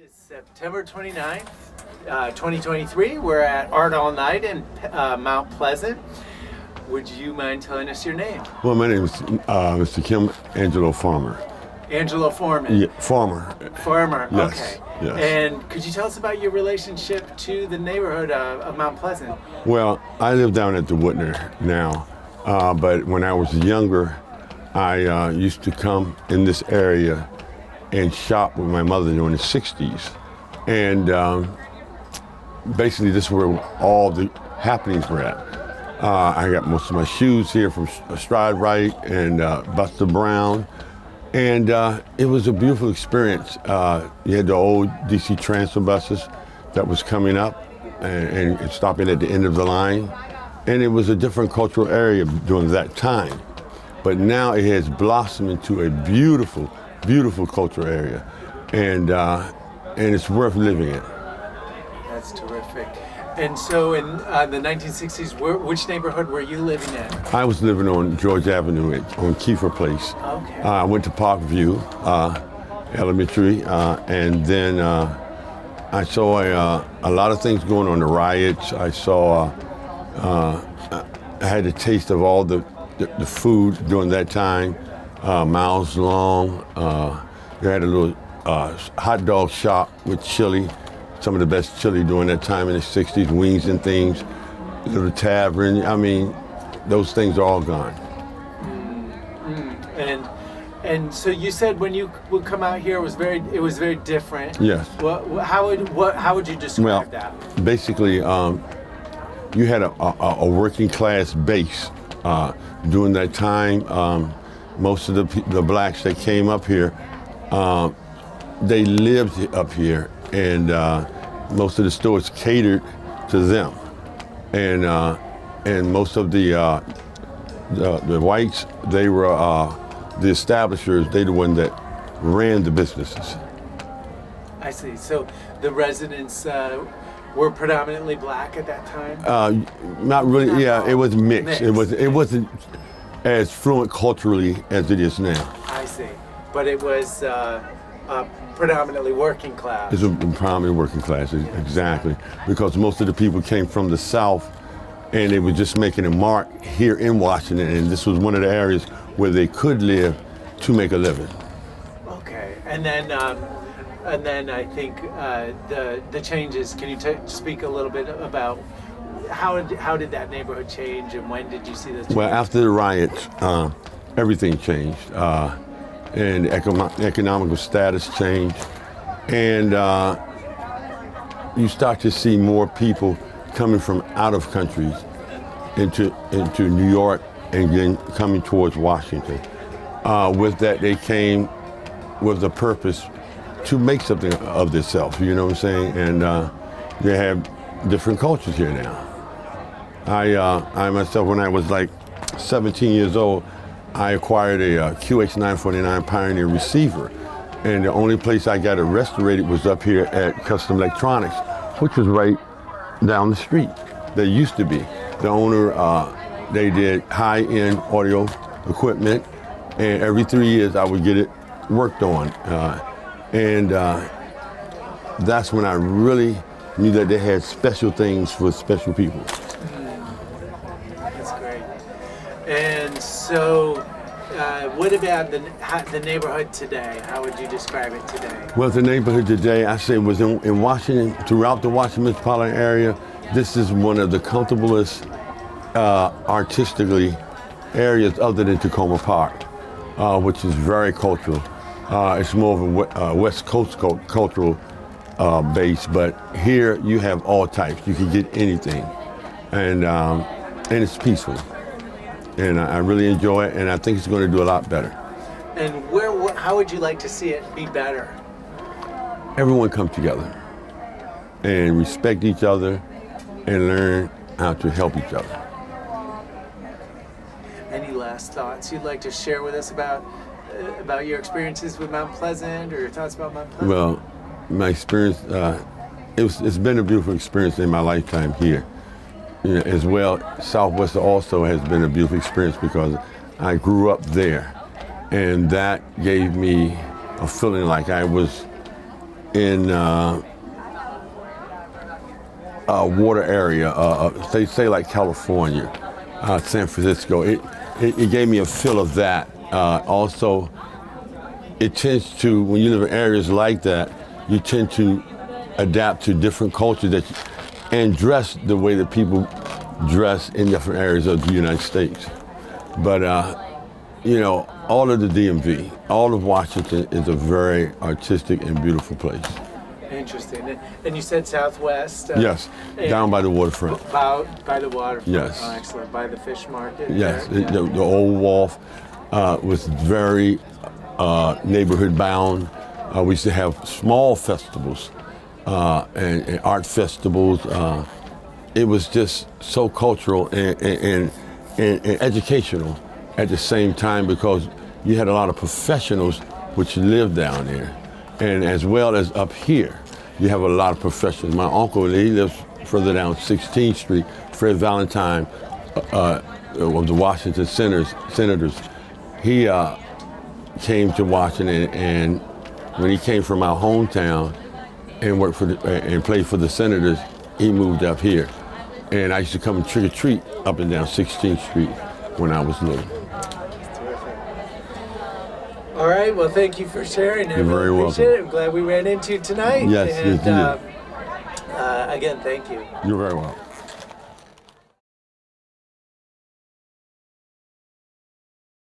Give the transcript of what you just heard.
It's September 29th, 2023. We're at Art All Night in Mount Pleasant. Would you mind telling us your name? Well, my name is Mr. Kim Angelo Farmer. Angelo Foreman. Yeah, Farmer. Farmer, Yes, okay. yes. And could you tell us about your relationship to the neighborhood of Mount Pleasant? Well, I live down at the Woodner now, but when I was younger, I used to come in this area and shop with my mother during the 60s. And basically this is where all the happenings were at. I got most of my shoes here from Stride Wright and Buster Brown. And it was a beautiful experience. You had the old DC transfer buses that was coming up and stopping at the end of the line. And it was a different cultural area during that time. But now it has blossomed into a beautiful, beautiful cultural area. And it's worth living in. That's terrific. And so in the 1960s, which neighborhood were you living in? I was living on George Avenue on Kiefer Place. Okay. I went to Parkview Elementary, and then I saw a lot of things going on, the riots. I saw, I had a taste of all the food during that time. Miles Long, they had a little hot dog shop with chili. Some of the best chili during that time in the 60s, wings and things, little tavern. I mean, those things are all gone. And so you said when you would come out here, it was very different. Yes. How would you describe that? Basically, you had a working class base during that time. Most of the blacks that came up here, they lived up here, and most of the stores catered to them, and most of the whites, they were the establishers. They the one that ran the businesses. I see. So the residents were predominantly black at that time. Not really. Yeah, it was mixed. Mixed. It wasn't as fluent culturally as it is now. I see. But it was predominantly working class. It's a primarily working class, exactly, because most of the people came from the South, and they were just making a mark here in Washington, and this was one of the areas where they could live to make a living. Okay, and then I think the changes. Can you speak a little bit about how did that neighborhood change, and when did you see this change? Well, after the riots, everything changed. And economical status changed, and you start to see more people coming from out of countries into New York and then coming towards Washington. With that, they came with the purpose to make something of themselves. You know what I'm saying? And they have different cultures here now. I myself, when I was like 17 years old, I acquired a QX949 Pioneer receiver, and the only place I got it restorated was up here at Custom Electronics, which was right down the street. There used to be. The owner, they did high-end audio equipment, and every 3 years I would get it worked on. And that's when I really knew that they had special things for special people. That's great. And so, what about the neighborhood today? How would you describe it today? Well, the neighborhood today, I say, was in Washington, throughout the Washington metropolitan area. This is one of the comfortablest, artistically, areas other than Tacoma Park, which is very cultural. It's more of a West Coast cultural base, but here you have all types. You can get anything, and it's peaceful. And I really enjoy it, and I think it's going to do a lot better. And how would you like to see it be better? Everyone come together and respect each other and learn how to help each other. Any last thoughts you'd like to share with us about your experiences with Mount Pleasant, or your thoughts about Mount Pleasant? Well, my experience, it's been a beautiful experience in my lifetime here. You know, as well, Southwest also has been a beautiful experience because I grew up there, and that gave me a feeling like I was in water area, say like California, San Francisco. It gave me a feel of that. Also, it tends to, when you live in areas like that, you tend to adapt to different cultures and dress the way that people dress in different areas of the United States. But all of the DMV, all of Washington is a very artistic and beautiful place. Interesting. And you said Southwest? Yes, down by the waterfront. By the waterfront? Yes. Oh, excellent. By the fish market? Yes, there? the old wharf was very neighborhood bound. We used to have small festivals and art festivals. It was just so cultural and educational at the same time, because you had a lot of professionals which lived down there. And as well as up here, you have a lot of professionals. My uncle, he lives further down 16th Street, Fred Valentine of the Washington Senators. He came to Washington, and when he came from our hometown and worked and played for the Senators, he moved up here. And I used to come and trick or treat up and down 16th Street when I was little. All right. Well, thank you for sharing. You're very welcome. It. I'm glad we ran into you tonight. Yes, and, yes, you did. Again, thank you. You're very welcome.